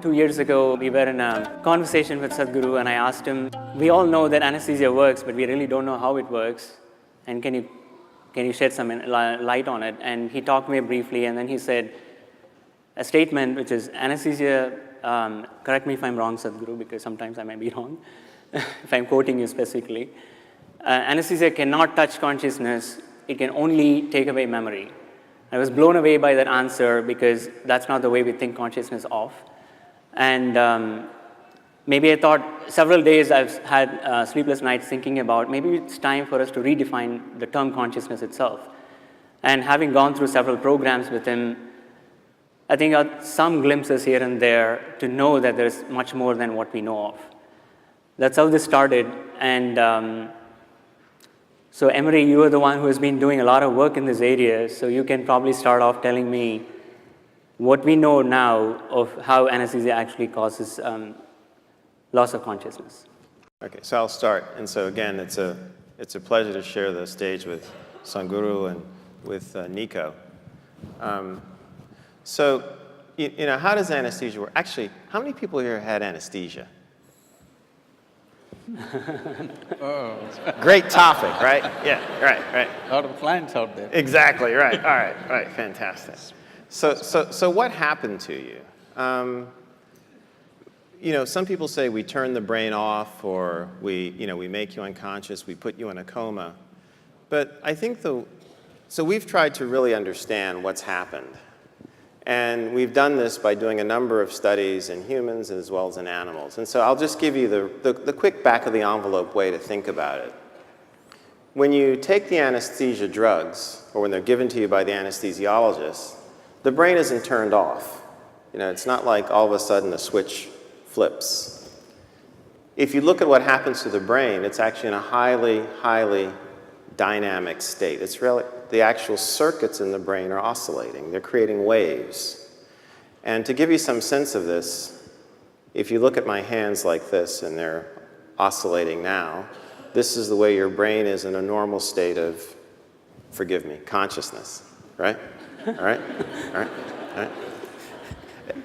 2 years ago, we were in a conversation with Sadhguru, and I asked him, we all know that anesthesia works, but we really don't know how it works. And can you shed some light on it? And he talked to me briefly, and then he said a statement, which is anesthesia, correct me if I'm wrong, Sadhguru, because sometimes I might be wrong, if I'm quoting you specifically. Anesthesia cannot touch consciousness. It can only take away memory. I was blown away by that answer because that's not the way we think consciousness of. And maybe I thought several days I've had sleepless nights thinking about maybe it's time for us to redefine the term consciousness itself. And having gone through several programs with him, I think some glimpses here and there to know that there's much more than what we know of. That's how this started. And so Emery, you are the one who has been doing a lot of work in this area, so you can probably start off telling me what we know now of how anesthesia actually causes loss of consciousness. Okay, so I'll start. And so again, it's a pleasure to share the stage with Sadhguru and with Nico. So, you know, how does anesthesia work? Actually, how many people here had anesthesia? Oh. Great topic, right? Yeah, right. A lot of clients out there. Exactly, right. All right, fantastic. So what happened to you? You know, some people say we turn the brain off, or we make you unconscious, we put you in a coma. But I think so we've tried to really understand what's happened. And we've done this by doing a number of studies in humans as well as in animals. And so I'll just give you the quick back of the envelope way to think about it. When you take the anesthesia drugs, or when they're given to you by the anesthesiologist, the brain isn't turned off. You know, it's not like all of a sudden a switch flips. If you look at what happens to the brain, it's actually in a highly dynamic state. It's really, the actual circuits in the brain are oscillating. They're creating waves. And to give you some sense of this, if you look at my hands like this, and they're oscillating now, this is the way your brain is in a normal state of, forgive me, consciousness, right? All right?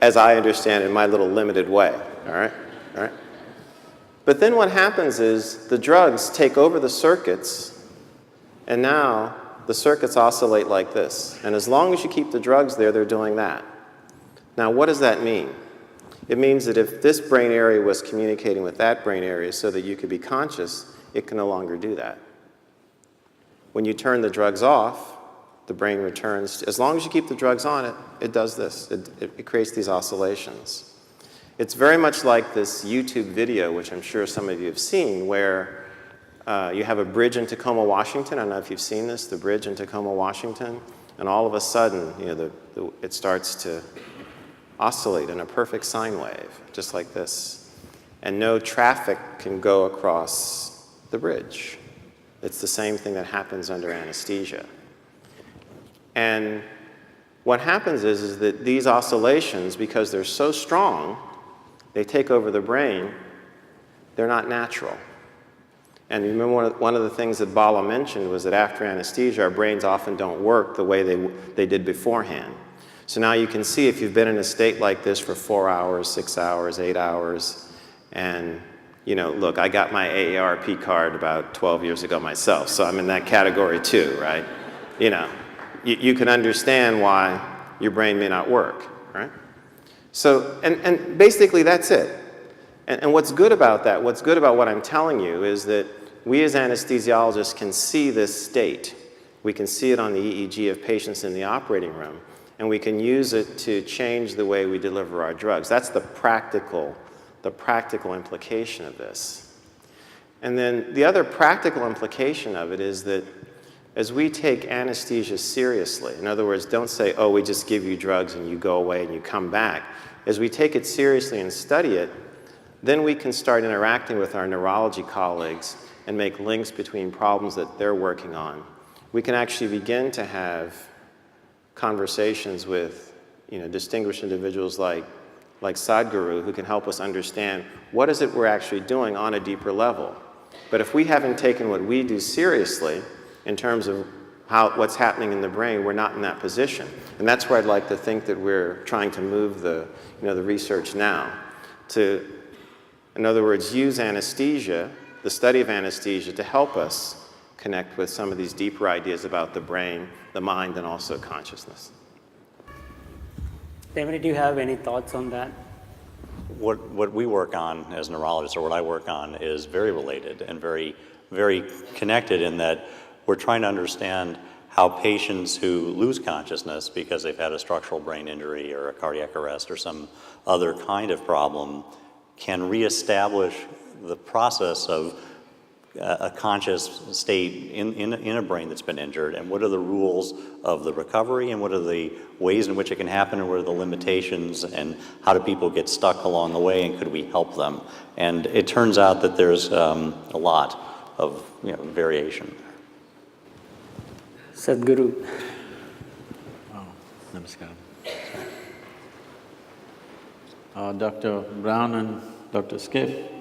As I understand it in my little limited way, all right? But then what happens is the drugs take over the circuits, and now the circuits oscillate like this. And as long as you keep the drugs there, they're doing that. Now, what does that mean? It means that if this brain area was communicating with that brain area so that you could be conscious, it can no longer do that. When you turn the drugs off, the brain returns. As long as you keep the drugs on, it does this. It creates these oscillations. It's very much like this YouTube video, which I'm sure some of you have seen, where you have a bridge in Tacoma, Washington. I don't know if you've seen this, the bridge in Tacoma, Washington. And all of a sudden, you know, it starts to oscillate in a perfect sine wave, just like this. And no traffic can go across the bridge. It's the same thing that happens under anesthesia. And what happens is that these oscillations, because they're so strong, they take over the brain, they're not natural. And you remember one of the things that Bala mentioned was that after anesthesia, our brains often don't work the way they did beforehand. So now you can see if you've been in a state like this for 4 hours, 6 hours, 8 hours, and you know, look, I got my AARP card about 12 years ago myself, so I'm in that category too, right? You know, you can understand why your brain may not work, right? So, and basically that's it. And what's good about that, what's good about what I'm telling you is that we as anesthesiologists can see this state. We can see it on the EEG of patients in the operating room, and we can use it to change the way we deliver our drugs. That's the practical implication of this. And then the other practical implication of it is that as we take anesthesia seriously, in other words, don't say, oh, we just give you drugs and you go away and you come back. As we take it seriously and study it, then we can start interacting with our neurology colleagues and make links between problems that they're working on. We can actually begin to have conversations with, you know, distinguished individuals like Sadhguru, who can help us understand what is it we're actually doing on a deeper level. But if we haven't taken what we do seriously in terms of what's happening in the brain, we're not in that position. And that's where I'd like to think that we're trying to move the research now to, in other words, use anesthesia, the study of anesthesia, to help us connect with some of these deeper ideas about the brain, the mind, and also consciousness. David, do you have any thoughts on that? What we work on as neurologists, or what I work on, is very related and very, very connected in that we're trying to understand how patients who lose consciousness because they've had a structural brain injury or a cardiac arrest or some other kind of problem can reestablish the process of a conscious state in a brain that's been injured, and what are the rules of the recovery, and what are the ways in which it can happen, and what are the limitations, and how do people get stuck along the way, and could we help them? And it turns out that there's a lot of variation. Sadhguru. Oh, namaskaram. Dr. Brown and Dr. Skip,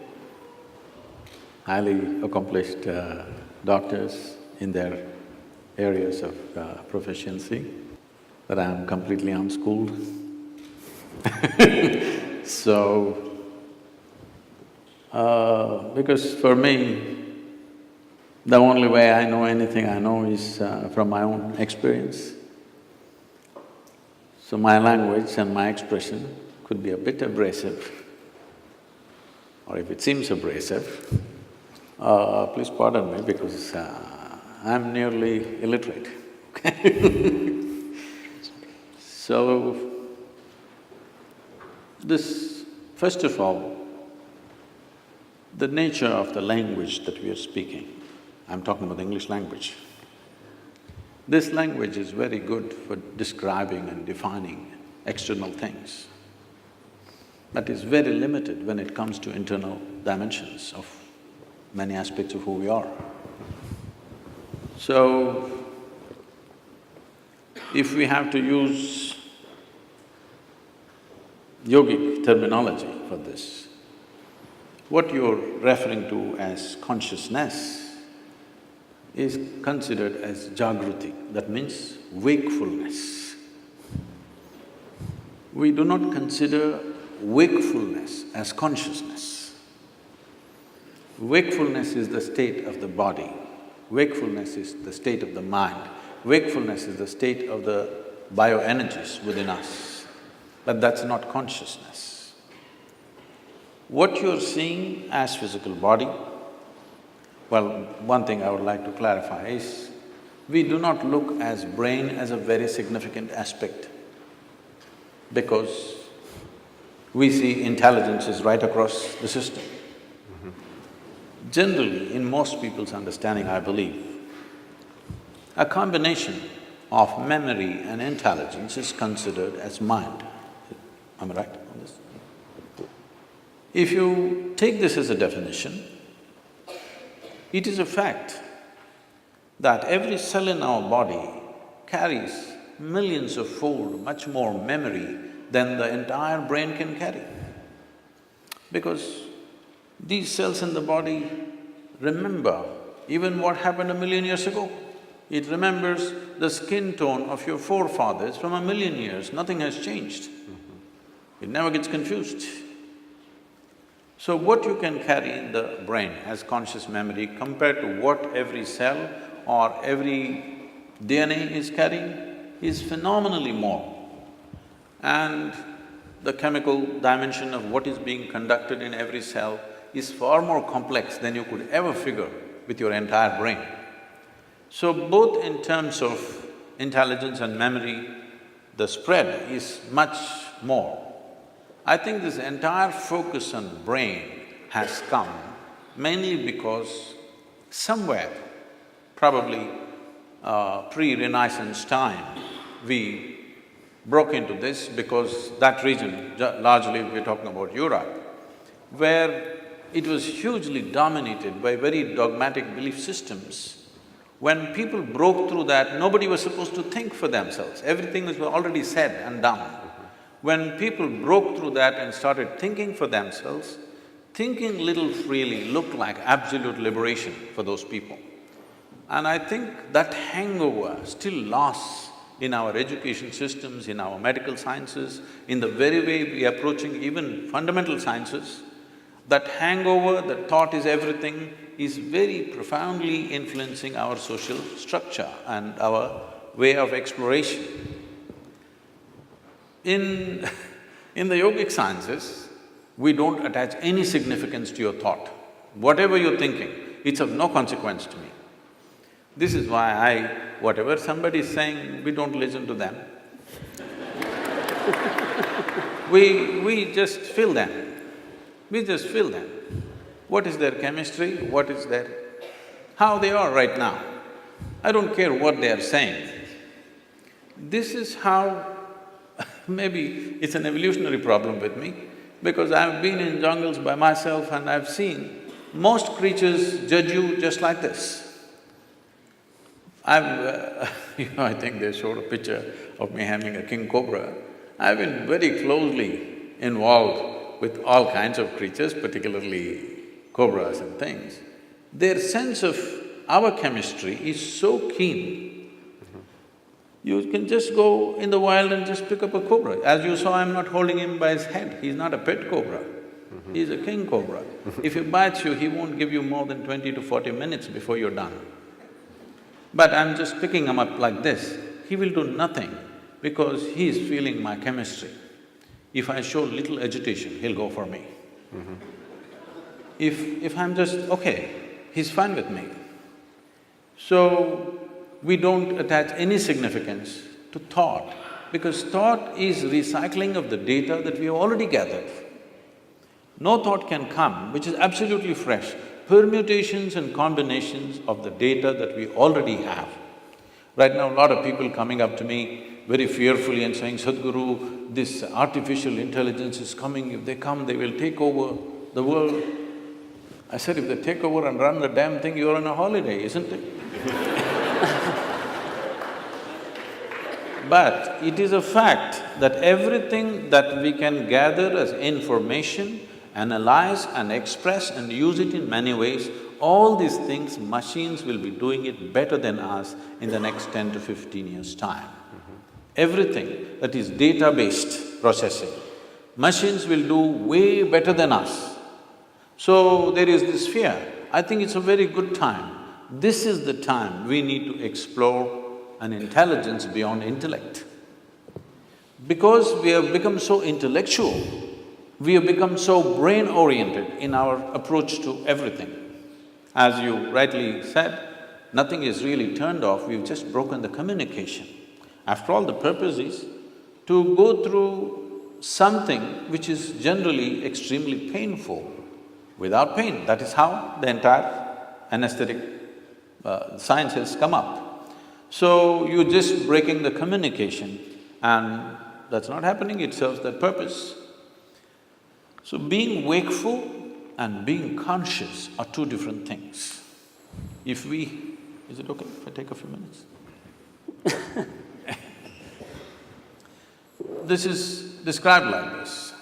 highly accomplished doctors in their areas of proficiency, but I'm completely unschooled. So, because for me, the only way I know anything I know is from my own experience. So my language and my expression could be a bit abrasive, or if it seems abrasive, please pardon me because I'm nearly illiterate, okay? So, this, first of all, the nature of the language that we are speaking, I'm talking about the English language. This language is very good for describing and defining external things, but is very limited when it comes to internal dimensions of many aspects of who we are. So, if we have to use yogic terminology for this, what you're referring to as consciousness is considered as jagruti, that means wakefulness. We do not consider wakefulness as consciousness. Wakefulness is the state of the body, wakefulness is the state of the mind, wakefulness is the state of the bioenergies within us, but that's not consciousness. What you're seeing as physical body, well, one thing I would like to clarify is, we do not look as brain as a very significant aspect because we see intelligence is right across the system. Generally, in most people's understanding, I believe, a combination of memory and intelligence is considered as mind. Am I right on this? If you take this as a definition, it is a fact that every cell in our body carries millions of fold much more memory than the entire brain can carry. Because these cells in the body remember even what happened 1,000,000 years ago. It remembers the skin tone of your forefathers from 1,000,000 years, nothing has changed. It never gets confused. So what you can carry in the brain as conscious memory compared to what every cell or every DNA is carrying is phenomenally more. And the chemical dimension of what is being conducted in every cell is far more complex than you could ever figure with your entire brain. So both in terms of intelligence and memory, the spread is much more. I think this entire focus on brain has come mainly because somewhere, probably pre-Renaissance time, we broke into this because that region, largely we're talking about Europe, where it was hugely dominated by very dogmatic belief systems. When people broke through that, nobody was supposed to think for themselves, everything was already said and done. When people broke through that and started thinking for themselves, thinking little freely looked like absolute liberation for those people. And I think that hangover still lasts in our education systems, in our medical sciences, in the very way we are approaching even fundamental sciences. That hangover, that thought is everything, is very profoundly influencing our social structure and our way of exploration. In the yogic sciences, we don't attach any significance to your thought. Whatever you're thinking, it's of no consequence to me. This is why whatever somebody is saying, we don't listen to them. We just feel them. We just feel them. What is their chemistry, what is their… how they are right now. I don't care what they are saying. This is how… maybe it's an evolutionary problem with me, because I've been in jungles by myself and I've seen most creatures judge you just like this. I think they showed a picture of me having a king cobra. I've been very closely involved with all kinds of creatures, particularly cobras and things. Their sense of our chemistry is so keen. You can just go in the wild and just pick up a cobra. As you saw, I'm not holding him by his head, he's not a pet cobra. He's a king cobra. If he bites you, he won't give you more than 20 to 40 minutes before you're done. But I'm just picking him up like this, he will do nothing because he is feeling my chemistry. If I show little agitation, he'll go for me. If I'm just, okay, he's fine with me. So, we don't attach any significance to thought, because thought is recycling of the data that we have already gathered. No thought can come which is absolutely fresh. Permutations and combinations of the data that we already have. Right now, a lot of people coming up to me very fearfully and saying, Sadhguru, this artificial intelligence is coming, if they come, they will take over the world. I said, if they take over and run the damn thing, you're on a holiday, isn't it? But it is a fact that everything that we can gather as information, analyze and express and use it in many ways, all these things, machines will be doing it better than us in the next 10 to 15 years' time. Everything that is data-based processing, machines will do way better than us. So there is this fear. I think it's a very good time. This is the time we need to explore an intelligence beyond intellect. Because we have become so intellectual, we have become so brain-oriented in our approach to everything. As you rightly said, nothing is really turned off, we've just broken the communication. After all, the purpose is to go through something which is generally extremely painful without pain. That is how the entire anesthetic science has come up. So, you're just breaking the communication and that's not happening, it serves that purpose. So, being wakeful and being conscious are two different things. If we… is it okay if I take a few minutes? This is described like this.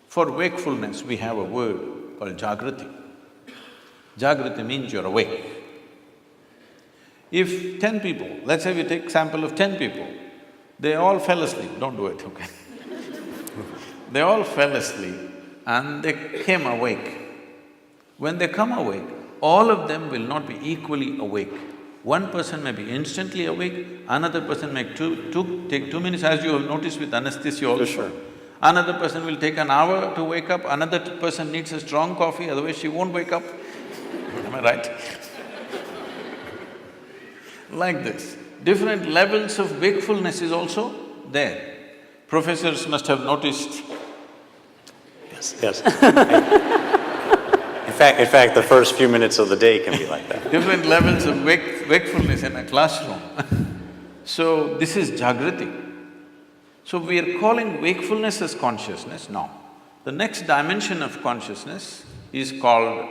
For wakefulness, we have a word called Jagrati. Jagrati means you're awake. If 10 people, let's say we take sample of 10 people, they all fell asleep, don't do it, okay? They all fell asleep and they came awake. When they come awake, all of them will not be equally awake. One person may be instantly awake, another person may take 2 minutes, as you have noticed with anesthesia also. Sure. Another person will take an hour to wake up, another person needs a strong coffee, otherwise she won't wake up. Am I right? Like this. Different levels of wakefulness is also there. Professors must have noticed. Yes. In fact, the first few minutes of the day can be like that. Different levels of wakefulness in a classroom. So, this is Jagrati. So, we are calling wakefulness as consciousness now. The next dimension of consciousness is called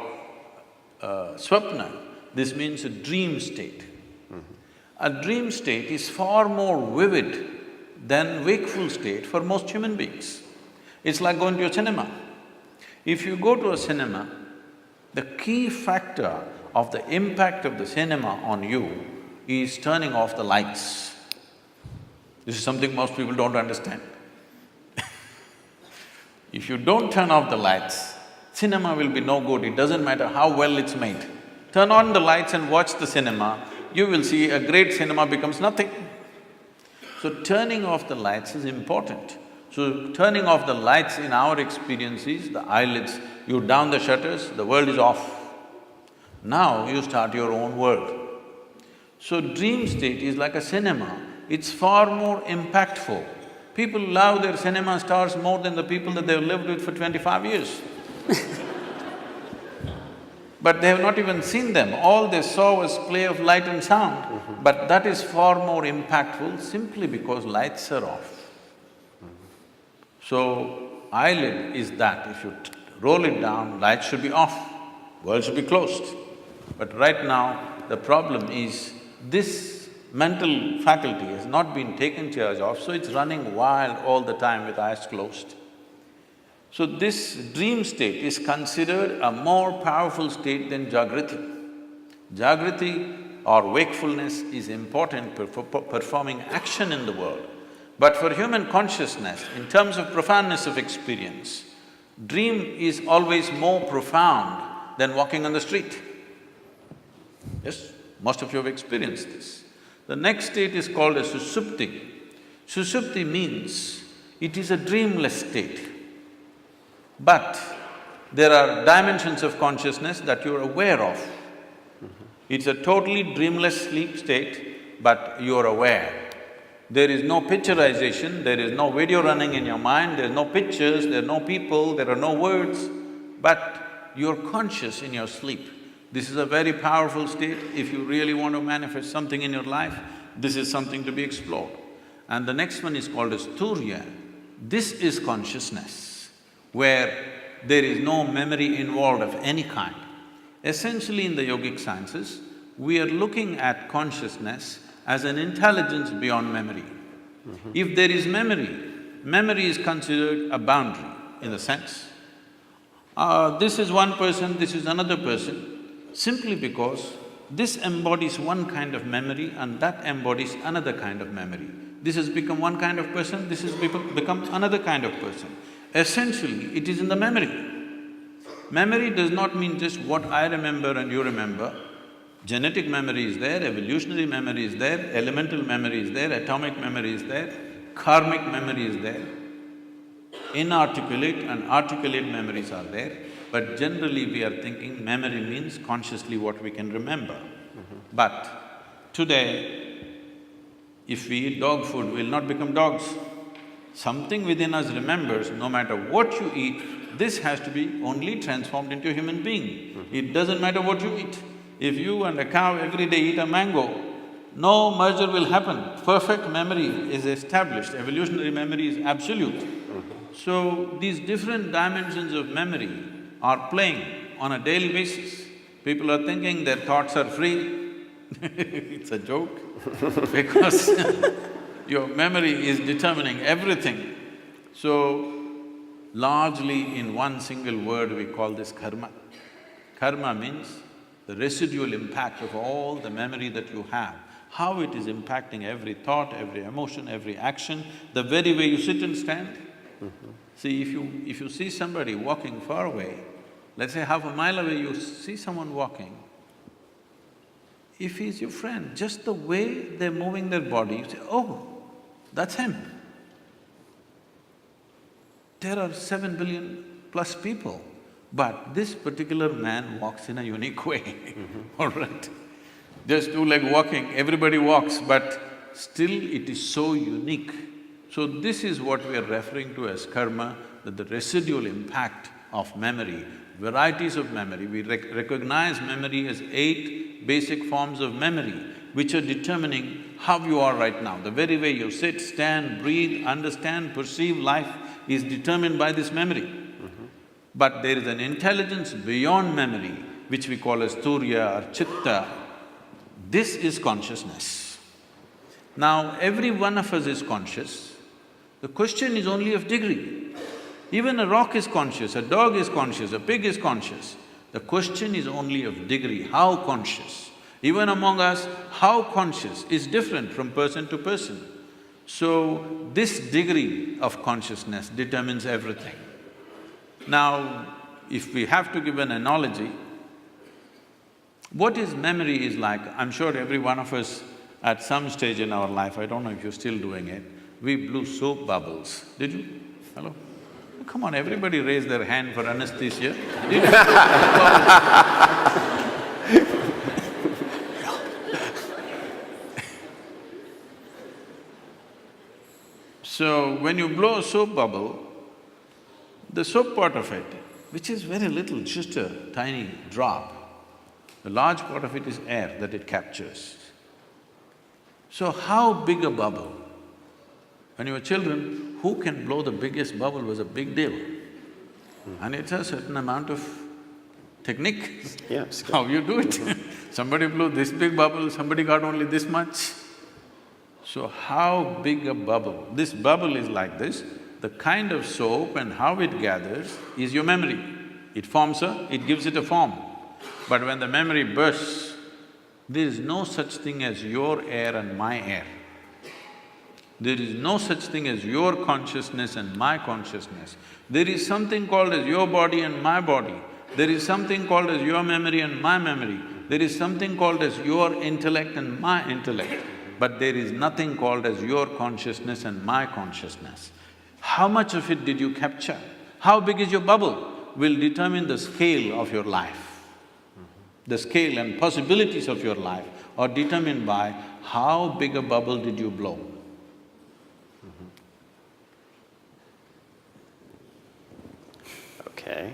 swapna. This means a dream state. A dream state is far more vivid than wakeful state for most human beings. It's like going to a cinema. If you go to a cinema, the key factor of the impact of the cinema on you is turning off the lights. This is something most people don't understand. If you don't turn off the lights, cinema will be no good, it doesn't matter how well it's made. Turn on the lights and watch the cinema, you will see a great cinema becomes nothing. So turning off the lights is important. So turning off the lights in our experience is the eyelids, you down the shutters, the world is off. Now you start your own world. So dream state is like a cinema, it's far more impactful. People love their cinema stars more than the people that they've lived with for 25 years. But they have not even seen them, all they saw was play of light and sound. But that is far more impactful simply because lights are off. So, eyelid is that, if you roll it down, lights should be off, world should be closed. But right now, the problem is this mental faculty has not been taken charge of, so it's running wild all the time with eyes closed. So this dream state is considered a more powerful state than Jagriti. Jagriti or wakefulness is important for performing action in the world. But for human consciousness, in terms of profoundness of experience, dream is always more profound than walking on the street. Yes, most of you have experienced this. The next state is called as Susupti. Susupti means it is a dreamless state. But there are dimensions of consciousness that you're aware of. It's a totally dreamless sleep state, but you're aware. There is no picturization, there is no video running in your mind, there's no pictures, there are no people, there are no words, but you're conscious in your sleep. This is a very powerful state. If you really want to manifest something in your life, this is something to be explored. And the next one is called as Turiya. This is consciousness, where there is no memory involved of any kind. Essentially in the yogic sciences, we are looking at consciousness as an intelligence beyond memory. If there is memory, memory is considered a boundary in the sense, this is one person, this is another person, simply because this embodies one kind of memory and that embodies another kind of memory. This has become one kind of person, this has become another kind of person. Essentially, it is in the memory. Memory does not mean just what I remember and you remember. Genetic memory is there, evolutionary memory is there, elemental memory is there, atomic memory is there, karmic memory is there. Inarticulate and articulate memories are there, but generally we are thinking memory means consciously what we can remember. But today, if we eat dog food, we'll not become dogs. Something within us remembers, no matter what you eat, this has to be only transformed into a human being. It doesn't matter what you eat. If you and a cow every day eat a mango, no merger will happen. Perfect memory is established, evolutionary memory is absolute. So, these different dimensions of memory are playing on a daily basis. People are thinking their thoughts are free. It's a joke because your memory is determining everything. So, largely in one single word we call this karma. Karma means the residual impact of all the memory that you have, how it is impacting every thought, every emotion, every action, the very way you sit and stand. See, if you see somebody walking far away, let's say half a mile away you see someone walking, if he's your friend, just the way they're moving their body, you say, oh, that's him. There are 7 billion plus people, but this particular man walks in a unique way, all right? Just two-leg walking, everybody walks, but still it is so unique. So this is what we are referring to as karma, that the residual impact of memory, varieties of memory. We recognize memory as 8 basic forms of memory, which are determining how you are right now. The very way you sit, stand, breathe, understand, perceive life is determined by this memory. But there is an intelligence beyond memory, which we call as Turiya or Chitta. This is consciousness. Now, every one of us is conscious. The question is only of degree. Even a rock is conscious, a dog is conscious, a pig is conscious. The question is only of degree, how conscious. Even among us, how conscious is different from person to person. So, this degree of consciousness determines everything. Now, if we have to give an analogy, what is memory is like, I'm sure every one of us at some stage in our life, I don't know if you're still doing it, we blew soap bubbles. Did you? Hello? Come on, everybody raise their hand for anesthesia. Did you? So, when you blow a soap bubble, the soap part of it, which is very little, just a tiny drop, the large part of it is air that it captures. So how big a bubble? When you were children, who can blow the biggest bubble was a big deal. And it's a certain amount of technique, Yeah, how you do it. Somebody blew this big bubble, somebody got only this much. So how big a bubble? This bubble is like this, the kind of soap and how it gathers is your memory. It forms it gives it a form. But when the memory bursts, there is no such thing as your air and my air. There is no such thing as your consciousness and my consciousness. There is something called as your body and my body. There is something called as your memory and my memory. There is something called as your intellect and my intellect. But there is nothing called as your consciousness and my consciousness. How much of it did you capture? How big is your bubble will determine the scale of your life. The scale and possibilities of your life are determined by how big a bubble did you blow. Okay.